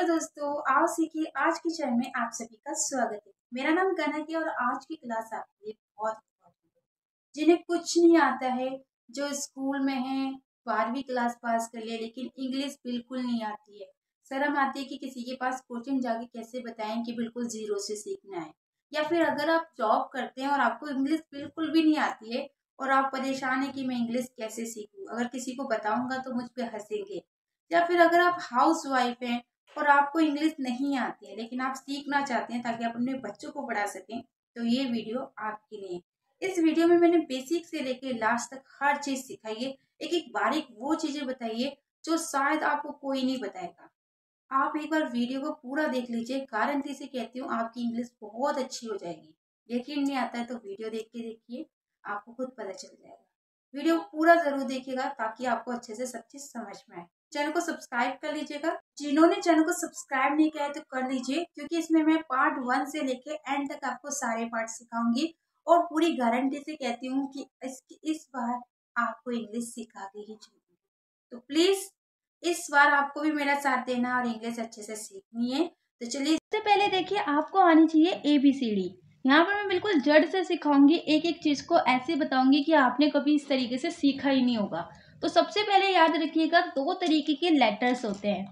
दोस्तों, आओ सीखिए आज की चैनल में आप सभी का स्वागत है। मेरा नाम कनक है और आज की क्लास आपके लिए बहुत इम्पोर्टेंट है। जिन्हें कुछ नहीं आता है, जो स्कूल में है, 12वीं क्लास पास कर लिया लेकिन इंग्लिश बिल्कुल नहीं आती है। शर्म आती है कि किसी के पास कोचिंग जाके कैसे बताएं कि बिल्कुल जीरो से सीखना है। या फिर अगर आप जॉब करते हैं और आपको इंग्लिश बिल्कुल भी नहीं आती है और आप परेशान है कि मैं इंग्लिश कैसे सीखूं, अगर किसी को बताऊंगा तो मुझ पे हंसेंगे। या फिर अगर आप हाउस वाइफ हैं और आपको इंग्लिश नहीं आती है लेकिन आप सीखना चाहते हैं ताकि आप अपने बच्चों को पढ़ा सकें, तो ये वीडियो आपके लिए। इस वीडियो में मैंने बेसिक से लेके लास्ट तक हर चीज सिखाई है। एक एक बारीक वो चीजें बताइए जो शायद आपको कोई नहीं बताएगा। आप एक बार वीडियो को पूरा देख लीजिए, गारंटी से कहती हूँ आपकी इंग्लिश बहुत अच्छी हो जाएगी। यकीन नहीं आता है तो वीडियो देख के देखिए, आपको खुद पता चल जाएगा। वीडियो पूरा जरूर देखिएगा ताकि आपको अच्छे से सब चीज समझ में आए। चैनल को सब्सक्राइब कर लीजिएगा। जिन्होंने चैनल को सब्सक्राइब नहीं किया है तो कर लीजिए, क्योंकि इसमें मैं पार्ट 1 से लेके एंड तक आपको सारे पार्ट सिखाऊंगी और पूरी गारंटी से कहती हूँ कि इस बार आपको इंग्लिश सिखा के ही छोड़ूंगी। तो प्लीज इस बार आपको भी मेरा साथ देना और इंग्लिश अच्छे से सीखनी है। तो चलिए, सबसे पहले देखिए आपको आनी चाहिए ABCD। यहाँ पर मैं बिल्कुल जड़ से सिखाऊंगी, एक एक चीज को ऐसे बताऊंगी कि आपने कभी इस तरीके से सीखा ही नहीं होगा। तो सबसे पहले याद रखिएगा, दो तरीके के लेटर्स होते हैं।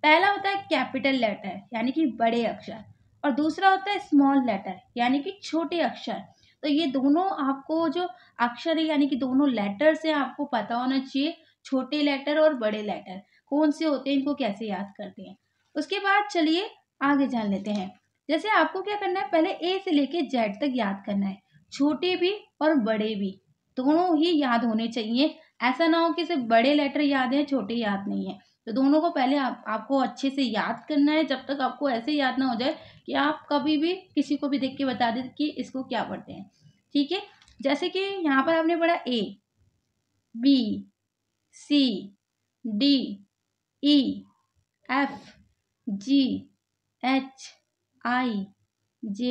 पहला होता है कैपिटल लेटर यानी कि बड़े अक्षर, और दूसरा होता है स्मॉल लेटर यानी कि छोटे अक्षर। तो ये दोनों आपको जो अक्षर है यानी कि दोनों लेटर्स हैं आपको पता होना चाहिए। छोटे लेटर और बड़े लेटर कौन से होते हैं, इनको कैसे याद करते हैं। उसके बाद चलिए आगे जान लेते हैं। जैसे आपको क्या करना है, पहले A से लेके Z तक याद करना है। छोटे भी और बड़े भी दोनों ही याद होने चाहिए। ऐसा ना हो कि सिर्फ बड़े लेटर याद है, छोटे याद नहीं है। तो दोनों को पहले आपको अच्छे से याद करना है, जब तक आपको ऐसे याद ना हो जाए कि आप कभी भी किसी को भी देख के बता दें कि इसको क्या पढ़ते हैं। ठीक है, जैसे कि यहाँ पर आपने पढ़ा A, B, C, D, E, F, G, H, I, J,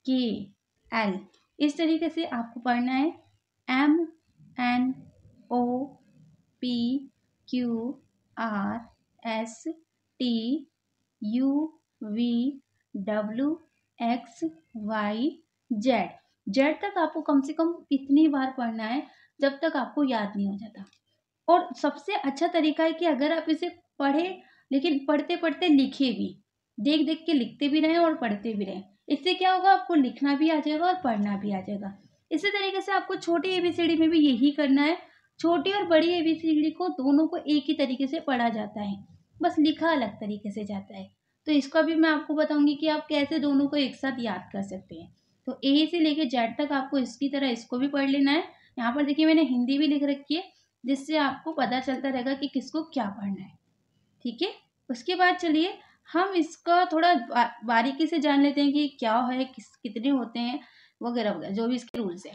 K, L। इस तरीके से आपको पढ़ना है। M, N, O, P, Q, R, S, T, U, V, W, X, Y, Z। Z तक आपको कम से कम इतनी बार पढ़ना है जब तक आपको याद नहीं हो जाता। और सबसे अच्छा तरीका है कि अगर आप इसे पढ़े लेकिन पढ़ते पढ़ते लिखे भी, देख देख के लिखते भी रहें और पढ़ते भी रहें। इससे क्या होगा, आपको लिखना भी आ जाएगा और पढ़ना भी आ जाएगा। इसी तरीके से आपको छोटी ABCD में भी यही करना है। छोटी और बड़ी ABCD को दोनों को एक ही तरीके से पढ़ा जाता है, बस लिखा अलग तरीके से जाता है। तो इसका भी मैं आपको बताऊंगी कि आप कैसे दोनों को एक साथ याद कर सकते हैं। तो A से लेके Z तक आपको इसकी तरह इसको भी पढ़ लेना है। यहाँ पर देखिए मैंने हिंदी भी लिख रखी है, जिससे आपको पता चलता रहेगा कि किसको क्या पढ़ना है। ठीक है, उसके बाद चलिए हम इसका थोड़ा बारीकी से जान लेते हैं कि क्या है, कितने होते हैं, वगैरह वगैरह जो भी इसके रूल्स है।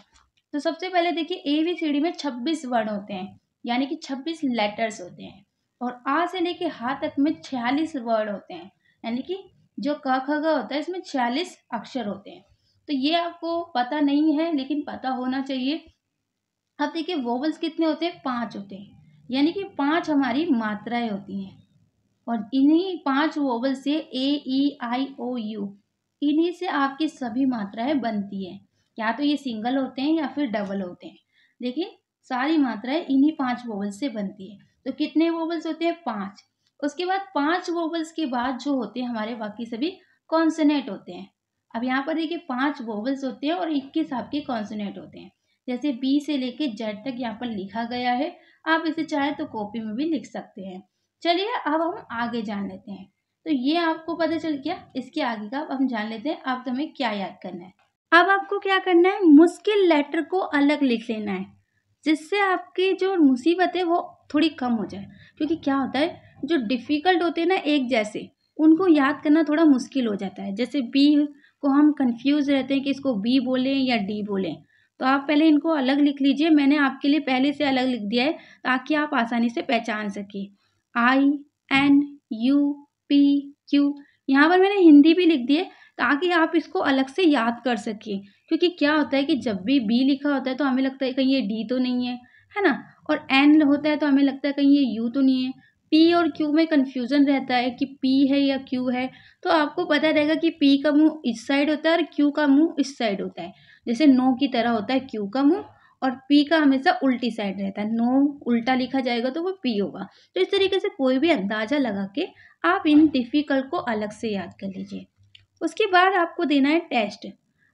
तो सबसे पहले देखिए ABCD में 26 वर्ड होते हैं यानी कि 26 लेटर्स होते हैं। और आ से लेके हा तक में 46 वर्ड होते हैं यानी कि जो क ख ग होता है इसमें 46 अक्षर होते हैं। तो ये आपको पता नहीं है लेकिन पता होना चाहिए। अब देखिए वोवल्स कितने होते हैं, 5 होते हैं यानी कि 5 हमारी मात्राएं होती हैं। और इन्हीं 5 वोवल से A, E, I, O, U, इन्हीं से आपकी सभी मात्राएं बनती है। या तो ये सिंगल होते हैं या फिर डबल होते हैं। देखिए सारी मात्राएं इन्हीं 5 वोवल से बनती है। तो कितने वोवल्स होते हैं, 5। उसके बाद 5 वोवल्स के बाद जो होते हैं हमारे बाकी सभी कॉन्सोनेंट होते हैं। अब यहाँ पर देखिए 5 वोवल्स होते हैं और 21 आपके कॉन्सोनेंट होते हैं। जैसे B से लेके Z तक यहाँ पर लिखा गया है, आप इसे चाहे तो कॉपी में भी लिख सकते हैं। चलिए अब हम आगे जान लेते हैं। तो ये आपको पता चल गया, इसके आगे का अब हम जान लेते हैं अब हमें क्या याद करना है। अब आपको क्या करना है, मुश्किल लेटर को अलग लिख लेना है, जिससे आपकी जो मुसीबत है वो थोड़ी कम हो जाए। क्योंकि क्या होता है, जो डिफ़िकल्ट होते हैं ना एक जैसे, उनको याद करना थोड़ा मुश्किल हो जाता है। जैसे बी को हम कंफ्यूज रहते हैं कि इसको बी बोलें या डी बोलें। तो आप पहले इनको अलग लिख लीजिए। मैंने आपके लिए पहले से अलग लिख दिया है ताकि आप आसानी से पहचान सकें। INUPQ, यहाँ पर मैंने हिंदी भी लिख दी है ताकि आप इसको अलग से याद कर सकें। क्योंकि क्या होता है कि जब भी बी लिखा होता है तो हमें लगता है कहीं ये डी तो नहीं है, है ना। और एन होता है तो हमें लगता है कहीं ये यू तो नहीं है। पी और क्यू में कन्फ्यूज़न रहता है कि पी है या क्यू है, तो आपको पता रहेगा कि पी का मुँह इस साइड होता है और क्यू का मुँह इस साइड होता है। जैसे नो की तरह होता है क्यू का मुँह, और पी का हमेशा उल्टी साइड रहता है। नो उल्टा लिखा जाएगा तो वो पी होगा। तो इस तरीके से कोई भी अंदाज़ा लगा के आप इन डिफ़िकल्ट को अलग से याद कर लीजिए। उसके बाद आपको देना है टेस्ट।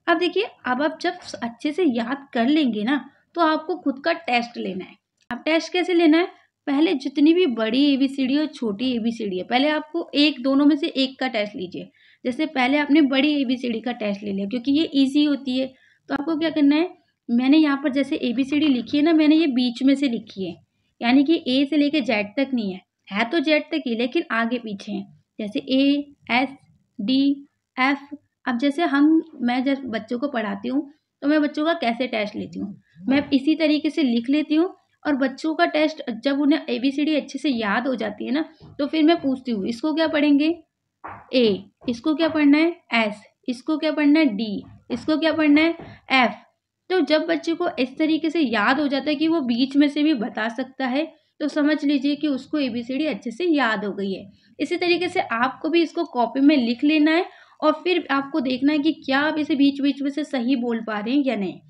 अब देखिए, अब आप जब अच्छे से याद कर लेंगे ना, तो आपको खुद का टेस्ट लेना है। अब टेस्ट कैसे लेना है? पहले जितनी भी बड़ी एबीसीडी और छोटी एबीसीडी है, पहले आपको एक दोनों में से एक का टेस्ट लीजिए। जैसे पहले आपने बड़ी एबीसीडी का टेस्ट ले लिया क्योंकि ये ईज़ी होती है। तो आपको क्या करना है, मैंने यहाँ पर जैसे एबीसीडी लिखी है ना, मैंने ये बीच में से लिखी है, यानी कि ए से लेके जेड तक नहीं है तो जेड तक ही, लेकिन आगे पीछे है। जैसे ए, एस, डी, एफ। अब जैसे मैं जब बच्चों को पढ़ाती हूँ तो मैं बच्चों का कैसे टेस्ट लेती हूँ, मैं इसी तरीके से लिख लेती हूँ। और बच्चों का टेस्ट जब उन्हें एबीसीडी अच्छे से याद हो जाती है ना, तो फिर मैं पूछती हूँ इसको क्या पढ़ेंगे, ए, इसको क्या पढ़ना है, एस, इसको क्या पढ़ना है, डी, इसको क्या पढ़ना है, एफ। तो जब बच्चे को इस तरीके से याद हो जाता है कि वो बीच में से भी बता सकता है, तो समझ लीजिए कि उसको एबीसीडी अच्छे से याद हो गई है। इसी तरीके से आपको भी इसको कॉपी में लिख लेना है और फिर आपको देखना है कि क्या आप इसे बीच बीच में से सही बोल पा रहे हैं या नहीं।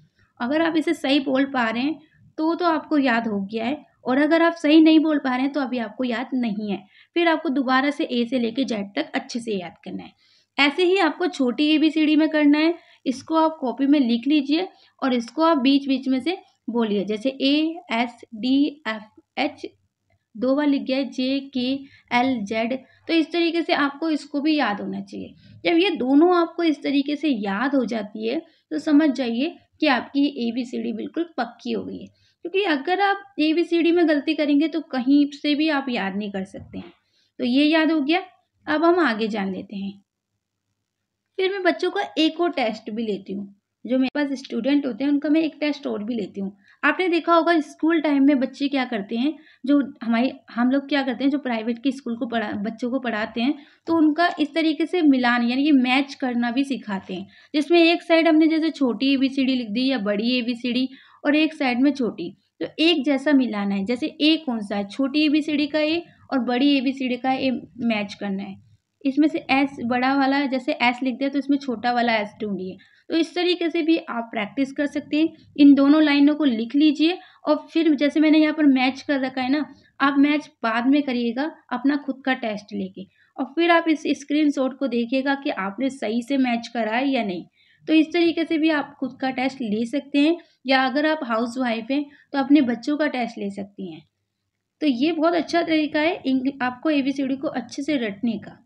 अगर आप इसे सही बोल पा रहे हैं तो आपको याद हो गया है, और अगर आप सही नहीं बोल पा रहे हैं तो अभी आपको याद नहीं है। फिर आपको दोबारा से ए से लेके जेड तक अच्छे से याद करना है। ऐसे ही आपको छोटी एबीसीडी में करना है। इसको आप कॉपी में लिख लीजिए और इसको आप बीच बीच में से बोलिए। जैसे ए, एस, डी, एफ, एच, 2 बार लिख गया है, जे, के, एल, जेड। तो इस तरीके से आपको इसको भी याद होना चाहिए। जब ये दोनों आपको इस तरीके से याद हो जाती है तो समझ जाइए कि आपकी एबीसीडी बिल्कुल पक्की हो गई है। क्योंकि अगर आप एबीसीडी में गलती करेंगे तो कहीं से भी आप याद नहीं कर सकते हैं। तो ये याद हो गया। अब हम आगे जान लेते हैं। फिर मैं बच्चों का एक और टेस्ट भी लेती हूँ। जो मेरे पास स्टूडेंट होते हैं उनका मैं एक टेस्ट और भी लेती हूँ। आपने देखा होगा स्कूल टाइम में बच्चे क्या करते हैं, जो हम लोग क्या करते हैं, जो प्राइवेट की स्कूल को बच्चों को पढ़ाते हैं, तो उनका इस तरीके से मिलान यानी कि मैच करना भी सिखाते हैं। जिसमें एक साइड हमने जैसे छोटी एबीसीडी लिख दी या बड़ी एबीसीडी, और एक साइड में छोटी, तो एक जैसा मिलाना है। जैसे ए कौन सा है, छोटी एबीसीडी का ए और बड़ी एबीसीडी का ए मैच करना है। इसमें से एस बड़ा वाला है, जैसे एस लिख दिया तो इसमें छोटा वाला एस ढूंढिए। तो इस तरीके से भी आप प्रैक्टिस कर सकते हैं। इन दोनों लाइनों को लिख लीजिए और फिर जैसे मैंने यहाँ पर मैच कर रखा है ना, आप मैच बाद में करिएगा अपना खुद का टेस्ट लेके, और फिर आप इस स्क्रीनशॉट को देखिएगा कि आपने सही से मैच करा है या नहीं। तो इस तरीके से भी आप खुद का टेस्ट ले सकते हैं, या अगर आप हाउस वाइफ हैं तो अपने बच्चों का टेस्ट ले सकती हैं। तो ये बहुत अच्छा तरीका है आपको एबीसीडी को अच्छे से रटने का।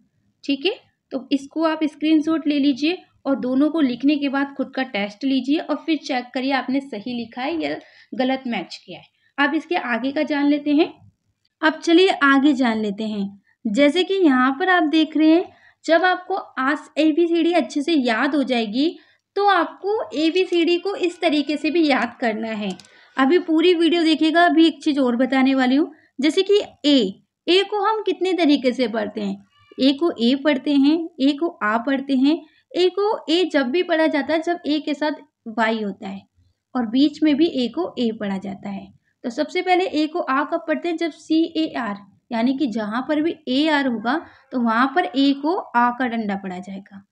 ठीक है, तो इसको आप स्क्रीनशॉट ले लीजिए और दोनों को लिखने के बाद खुद का टेस्ट लीजिए और फिर चेक करिए आपने सही लिखा है या गलत मैच किया है। अब इसके आगे का जान लेते हैं। अब चलिए आगे जान लेते हैं। जैसे कि यहाँ पर आप देख रहे हैं, जब आपको आज एबीसीडी अच्छे से याद हो जाएगी तो आपको एबीसीडी को इस तरीके से भी याद करना है। अभी पूरी वीडियो देखिएगा। अभी एक चीज़ और बताने वाली हूँ। जैसे कि ए को हम कितने तरीके से पढ़ते हैं, ए को ए पढ़ते हैं, ए को आ पढ़ते हैं। ए को ए जब भी पढ़ा जाता है जब ए के साथ वाई होता है, और बीच में भी ए को ए पढ़ा जाता है। तो सबसे पहले ए को आ कब पढ़ते हैं, जब CAR, यानी कि जहाँ पर भी AR होगा तो वहाँ पर ए को आ का डंडा पढ़ा जाएगा।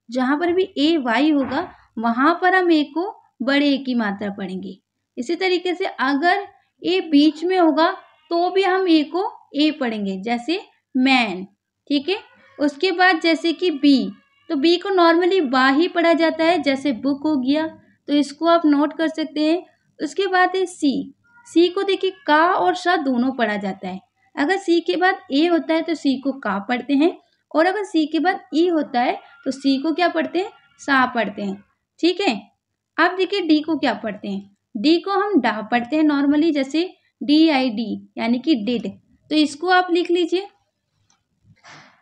जहाँ पर भी AY होगा वहाँ पर हम ए को बड़े ए की मात्रा पढ़ेंगे। इसी तरीके से अगर ए बीच में होगा तो भी हम ए को ए पढ़ेंगे, जैसे मैन। ठीक है, उसके बाद जैसे कि बी, तो बी को नॉर्मली बा ही पढ़ा जाता है, जैसे बुक हो गया, तो इसको आप नोट कर सकते हैं। उसके बाद है सी को देखिए का और सा दोनों पढ़ा जाता है। अगर सी के बाद ए होता है तो सी को का पढ़ते हैं, और अगर सी के बाद ई होता है तो सी को क्या पढ़ते हैं, सा पढ़ते हैं। ठीक है, अब देखिए डी को क्या पढ़ते हैं, डी को हम डा पढ़ते हैं नॉर्मली, जैसे DID यानी कि डिड। तो इसको आप लिख लीजिए।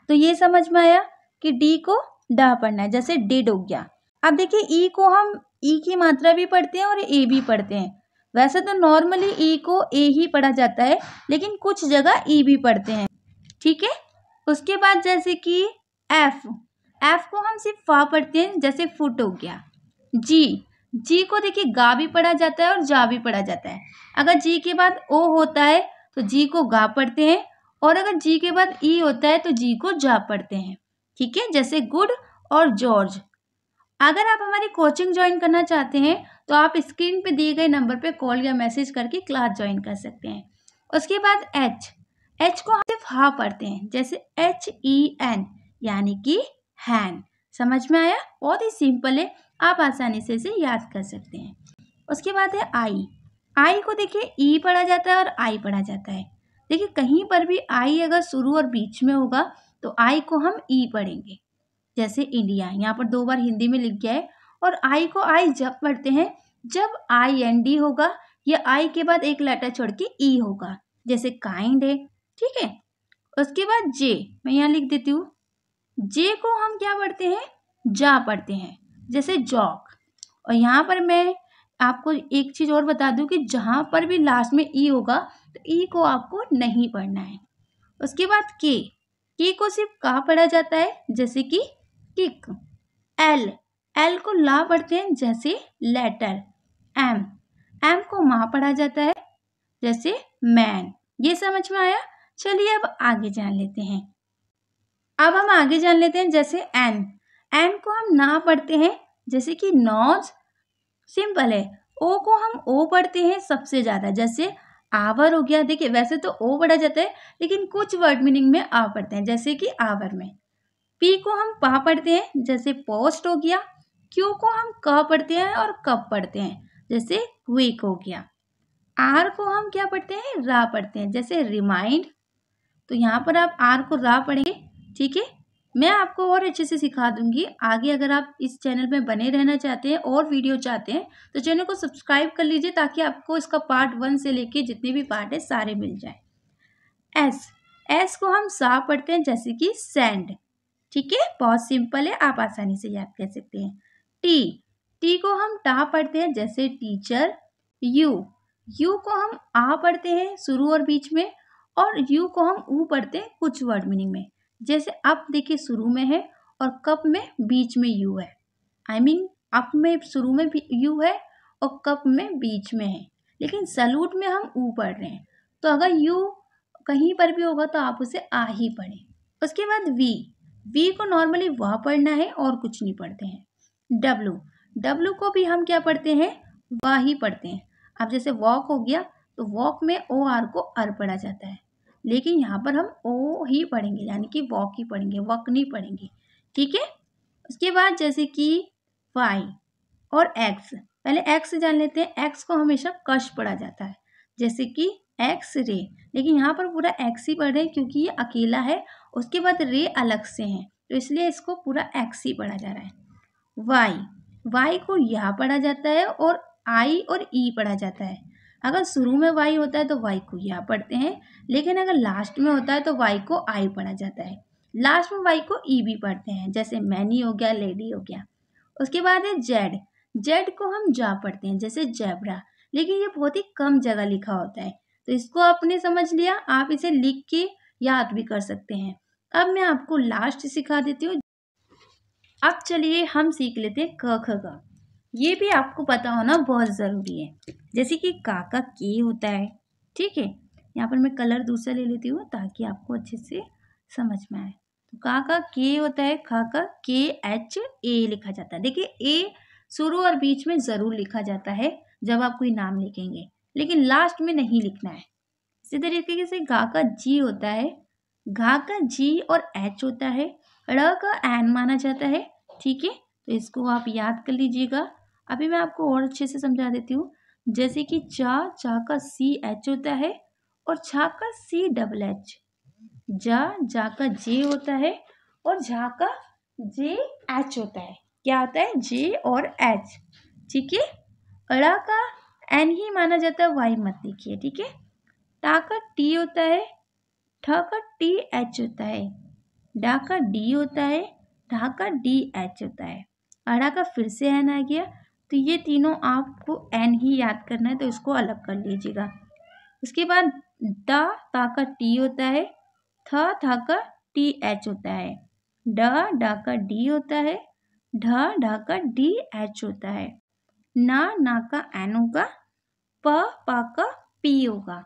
तो ये समझ में आया कि डी को डा पढ़ना है, जैसे डिड हो गया। अब देखिए ई को हम ई की मात्रा भी पढ़ते हैं और ए भी पढ़ते हैं। वैसे तो नॉर्मली ई को ए ही पढ़ा जाता है, लेकिन कुछ जगह ई भी पढ़ते हैं। ठीक है, उसके बाद जैसे कि एफ को हम सिर्फ फा पढ़ते हैं, जैसे फुट हो गया। जी को देखिए गा भी पढ़ा जाता है और जा भी पढ़ा जाता है। अगर जी के बाद ओ होता है तो जी को गा पढ़ते हैं, और अगर जी के बाद ई होता है तो जी को जा पढ़ते हैं, ठीक है, जैसे गुड और जॉर्ज। अगर आप हमारी कोचिंग ज्वाइन करना चाहते हैं तो आप स्क्रीन पे दिए गए नंबर पे कॉल या मैसेज करके क्लास ज्वाइन कर सकते हैं। उसके बाद एच को हम सिर्फ हा पढ़ते हैं, जैसे HEN यानी कि हैन। समझ में आया? बहुत ही सिंपल है, आप आसानी से इसे याद कर सकते हैं। उसके बाद है आई को देखिए ई पढ़ा जाता है और आई पढ़ा जाता है। देखिए कहीं पर भी आई अगर शुरू और बीच में होगा तो आई को हम ई पढ़ेंगे, जैसे इंडिया, यहाँ पर 2 बार हिंदी में लिख गया है। और आई को आई जब पढ़ते हैं जब IND होगा या आई के बाद एक लेटर छोड़ के ई होगा, जैसे काइंड है, ठीक है। उसके बाद जे, मैं यहाँ लिख देती हूँ, जे को हम क्या पढ़ते हैं? जा पढ़ते हैं, जैसे जॉक। और यहाँ पर मैं आपको एक चीज़ और बता दूँ कि जहाँ पर भी लास्ट में ई होगा तो ई को आपको नहीं पढ़ना है। उसके बाद के को सिर्फ का पढ़ा जाता है, जैसे कि किक। एल को ला पढ़ते हैं, जैसे लेटर। एम को माँ पढ़ा जाता है, जैसे मैन। ये समझ में आया? चलिए अब आगे जान लेते हैं। जैसे एन को हम ना पढ़ते हैं, जैसे कि नॉज। सिंपल है। ओ को हम ओ पढ़ते हैं सबसे ज्यादा, जैसे आवर हो गया। देखिए वैसे तो ओ पढ़ा जाता है लेकिन कुछ वर्ड मीनिंग में आ पढ़ते हैं, जैसे कि आवर में। पी को हम पा पढ़ते हैं, जैसे पोस्ट हो गया। क्यू को हम क पढ़ते हैं और कब पढ़ते हैं, जैसे क्विक हो गया। आर को हम क्या पढ़ते हैं? रा पढ़ते हैं, जैसे रिमाइंड। तो यहाँ पर आप आर को रा पढ़ेंगे, ठीक है। मैं आपको और अच्छे से सिखा दूंगी आगे। अगर आप इस चैनल में बने रहना चाहते हैं और वीडियो चाहते हैं तो चैनल को सब्सक्राइब कर लीजिए, ताकि आपको इसका पार्ट 1 से लेके जितने भी पार्ट है सारे मिल जाए। एस को हम सा पढ़ते हैं, जैसे कि सैंड, ठीक है। बहुत सिंपल है, आप आसानी से याद कर सकते हैं। टी को हम टा पढ़ते हैं, जैसे टीचर। यू को हम आ पढ़ते हैं शुरू और बीच में, और यू को हम ऊ पढ़ते हैं कुछ वर्ड मीनिंग में, जैसे अप देखिए शुरू में है और कप में बीच में यू है। अप में शुरू में भी यू है और कप में बीच में है, लेकिन सैल्यूट में हम ऊ पढ़ रहे हैं। तो अगर यू कहीं पर भी होगा तो आप उसे आ ही पढ़ें। उसके बाद वी को नॉर्मली वह पढ़ना है और कुछ नहीं पढ़ते हैं। डब्लू को भी हम क्या पढ़ते हैं? वह ही पढ़ते हैं। अब जैसे वॉक हो गया तो वॉक में OR को अर पढ़ा जाता है, लेकिन यहाँ पर हम ओ ही पढ़ेंगे, यानी कि वॉक ही पढ़ेंगे, वॉक नहीं पढ़ेंगे, ठीक है। उसके बाद जैसे कि वाई और एक्स, पहले एक्स जान लेते हैं। एक्स को हमेशा कश पढ़ा जाता है, जैसे कि एक्स रे, लेकिन यहाँ पर पूरा एक्स ही पढ़ रहे हैं क्योंकि ये अकेला है। उसके बाद रे अलग से हैं तो इसलिए इसको पूरा एक्स ही पढ़ा जा रहा है। वाई को यहाँ पढ़ा जाता है और आई और ई पढ़ा जाता है। अगर शुरू में वाई होता है तो वाई को यहाँ पढ़ते हैं, लेकिन अगर लास्ट में होता है तो वाई को आई पढ़ा जाता है। लास्ट में वाई को ई भी पढ़ते हैं, जैसे मैनी हो गया, लेडी हो गया। उसके बाद है जेड को हम जा पढ़ते हैं, जैसे जेब्रा, लेकिन ये बहुत ही कम जगह लिखा होता है, तो इसको आपने समझ लिया। आप इसे लिख के याद भी कर सकते हैं। अब मैं आपको लास्ट सिखा देती हूँ। अब चलिए हम सीख लेते हैं क ख ग। ये भी आपको पता होना बहुत ज़रूरी है। जैसे कि का के होता है, ठीक है। यहाँ पर मैं कलर दूसरा ले लेती हूँ ताकि आपको अच्छे से समझ में आए। तो का के होता है, खा का KHA लिखा जाता है। देखिए ए शुरू और बीच में ज़रूर लिखा जाता है जब आप कोई नाम लिखेंगे, लेकिन लास्ट में नहीं लिखना है। इसी तरीके से गा का जी होता है, घा का जी और एच होता है, ड़ का एन माना जाता है, ठीक है। तो इसको आप याद कर लीजिएगा। अभी मैं आपको और अच्छे से समझा देती हूँ। जैसे कि चा का CH होता है और छा का CHH। जा का जे होता है और झा का JH होता है। क्या होता है? J और H, ठीक है। अड़ा का N ही माना जाता है, वाई मत लिखिए, ठीक है। टा का T होता है, ठ का TH होता है, डा का D होता है, ढा का DH होता है, अड़ा का फिर से N आ गया। तो ये तीनों आपको N ही याद करना है, तो इसको अलग कर लीजिएगा। उसके बाद ता का T होता है, था का TH होता है, डा का D होता है, ढा का DH होता है, ना का N होगा, पा का P होगा।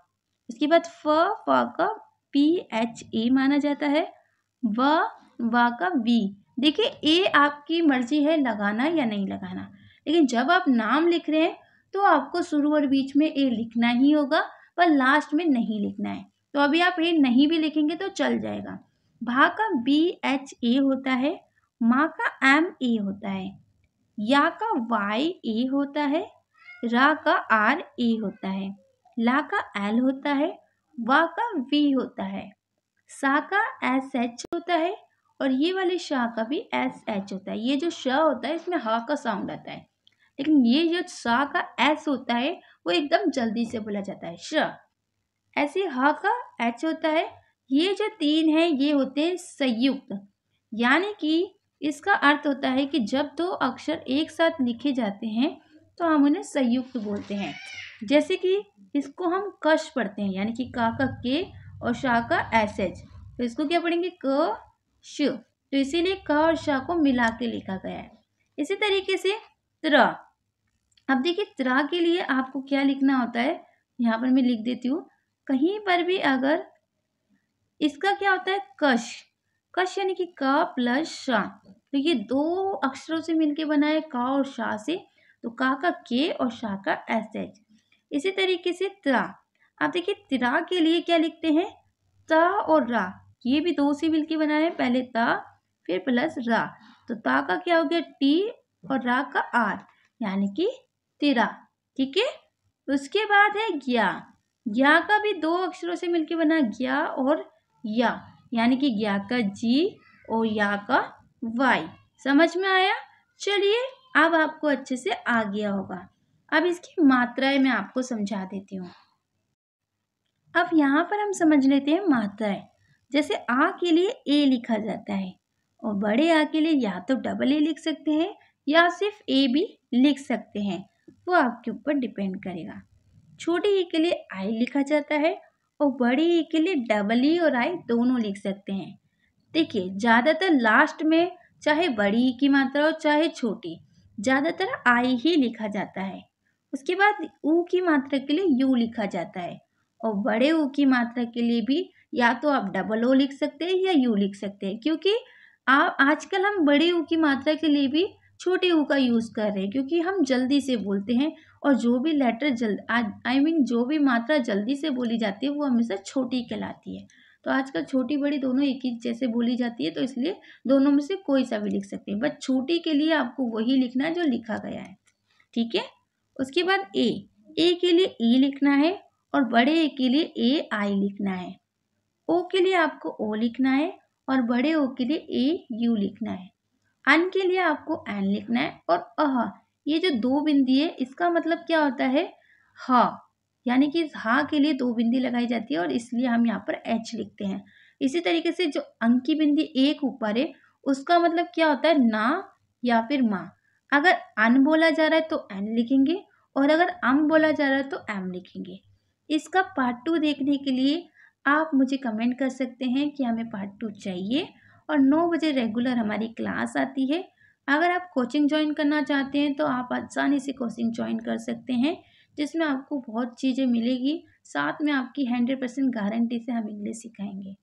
इसके बाद फा का PHA माना जाता है। वा का वी। देखिए ए आपकी मर्जी है लगाना या नहीं लगाना, लेकिन जब आप नाम लिख रहे हैं तो आपको शुरू और बीच में ए लिखना ही होगा, पर लास्ट में नहीं लिखना है। तो अभी आप ए नहीं भी लिखेंगे तो चल जाएगा। भा का BHA होता है, माँ का MA होता है, या का YA होता है, रा का RA होता है, ला का L होता है, वा का V होता है, सा का SH होता है, और ये वाले शा का भी SH होता है। ये जो श होता है इसमें हा का साउंड आता है, लेकिन ये जो सा का S होता है वो एकदम जल्दी से बोला जाता है, श। ऐसे हा का H होता है। ये जो तीन है ये होते हैं संयुक्त, यानी कि इसका अर्थ होता है कि जब दो अक्षर एक साथ लिखे जाते हैं तो हम उन्हें संयुक्त बोलते हैं। जैसे कि इसको हम कश पढ़ते हैं, यानी कि का के और शा का SH, तो इसको क्या पढ़ेंगे, क श। तो इसीलिए क और शा को मिला के लिखा गया है। इसी तरीके से त्र। अब देखिए त्र के लिए आपको क्या लिखना होता है, यहाँ पर मैं लिख देती हूँ। कहीं पर भी अगर इसका क्या होता है, कश। कश यानी कि का प्लस शा, तो ये दो अक्षरों से मिलके बना है, का और शा से, तो का के और शा का SH। इसी तरीके से त्रा। आप देखिए त्रा के लिए क्या लिखते हैं, ता और रा, ये भी दो से मिलके बना है, पहले ता फिर प्लस रा, तो ता का क्या हो गया टी और रा का आर, यानी कि तिरा। ठीक है। उसके बाद है ज्ञा। ज्ञा का भी दो अक्षरों से मिलके बना ज्ञा और या, यानी कि ज्ञा का जी और या का वाई। समझ में आया। चलिए अब आपको अच्छे से आ गया होगा। अब इसकी मात्राएं मैं आपको समझा देती हूँ। अब यहाँ पर हम समझ लेते हैं मात्राएं। जैसे आ के लिए ए लिखा जाता है, और बड़े आ के लिए या तो डबल ए लिख सकते हैं या सिर्फ ए भी लिख सकते हैं, वो आपके ऊपर डिपेंड करेगा। छोटे ई के लिए आई लिखा जाता है, और बड़े ई के लिए डबल ई और आई दोनों लिख सकते हैं। देखिए ज़्यादातर लास्ट में चाहे बड़ी ई की मात्रा हो चाहे छोटी, ज़्यादातर आई ही लिखा जाता है। उसके बाद ऊ की मात्रा के लिए यू लिखा जाता है, और बड़े ऊ की मात्रा के लिए भी या तो आप डबल ओ लिख सकते हैं या यू लिख सकते हैं, क्योंकि आजकल हम बड़े ऊ की मात्रा के लिए भी छोटे ऊ का यूज़ कर रहे हैं, क्योंकि हम जल्दी से बोलते हैं, और जो भी लेटर जो भी मात्रा जल्दी से बोली जाती है वो हमेशा छोटी कहलाती है। तो आजकल छोटी बड़ी दोनों एक ही जैसे बोली जाती है, तो इसलिए दोनों में से कोई सा भी लिख सकते हैं, बट छोटी के लिए आपको वही लिखना है जो लिखा गया है। ठीक है। उसके बाद ए के लिए ई लिखना है, और बड़े ए के लिए ए आई लिखना है। ओ के लिए आपको ओ लिखना है, और बड़े ओ के लिए ए यू लिखना है। अन के लिए आपको एन लिखना है, और अह, ये जो दो बिंदी है इसका मतलब क्या होता है, हा, यानी कि इस हा के लिए दो बिंदी लगाई जाती है, और इसलिए हम यहाँ पर एच लिखते हैं। इसी तरीके से जो अं की बिंदी एक ऊपर है उसका मतलब क्या होता है, ना या फिर माँ। अगर अन बोला जा रहा है तो एन लिखेंगे, और अगर अम बोला जा रहा है तो एम लिखेंगे। इसका पार्ट 2 देखने के लिए आप मुझे कमेंट कर सकते हैं कि हमें पार्ट 2 चाहिए, और 9 बजे रेगुलर हमारी क्लास आती है। अगर आप कोचिंग ज्वाइन करना चाहते हैं तो आप आसानी से कोचिंग ज्वाइन कर सकते हैं, जिसमें आपको बहुत चीज़ें मिलेगी, साथ में आपकी 100% गारंटी से हम इंग्लिश सिखाएंगे।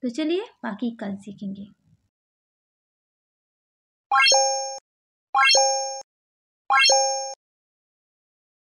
तो चलिए बाकी कल सीखेंगे।